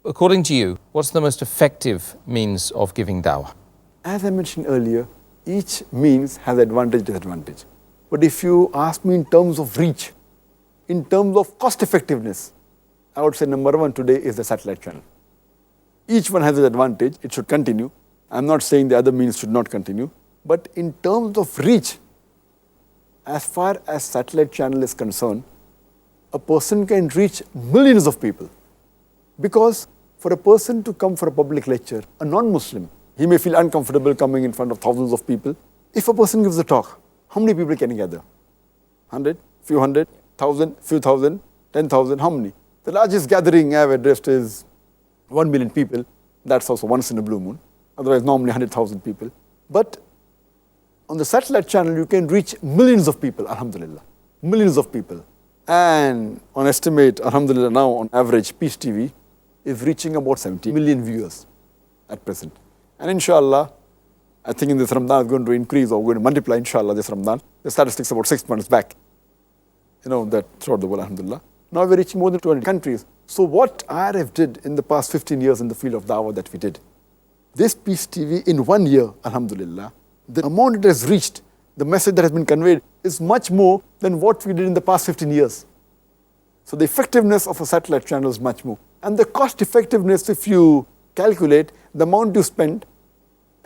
According to you, what's the most effective means of giving dawah? As I mentioned earlier, each means has advantage and disadvantage. But if you ask me in terms of reach, in terms of cost effectiveness, I would say number one today is the satellite channel. Each one has its advantage, it should continue. I'm not saying the other means should not continue. But in terms of reach, as far as satellite channel is concerned, a person can reach millions of people. Because for a person to come for a public lecture, a non-Muslim, he may feel uncomfortable coming in front of thousands of people. If a person gives a talk, how many people can he gather? 100, few hundred, 1,000, few thousand, 10,000, how many? The largest gathering I have addressed is 1 million people. That's also once in a blue moon. Otherwise, normally 100,000 people. But on the satellite channel, you can reach millions of people, alhamdulillah. Millions of people. And on estimate, alhamdulillah, now on average, Peace TV is reaching about 70 million viewers at present. And inshallah, I think in this Ramadan it's going to increase or going to multiply, inshallah, this Ramadan. The statistics about 6 months back. That throughout the world, alhamdulillah. Now we're reaching more than 200 countries. So what IRF did in the past 15 years in the field of dawah that we did, this Peace TV in 1 year, alhamdulillah, the amount it has reached, the message that has been conveyed is much more than what we did in the past 15 years. So the effectiveness of a satellite channel is much more. And the cost effectiveness, if you calculate the amount you spend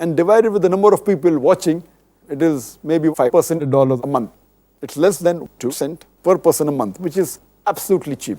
and divide it with the number of people watching, it is maybe $5 a month. It's less than 2 cents per person a month, which is absolutely cheap.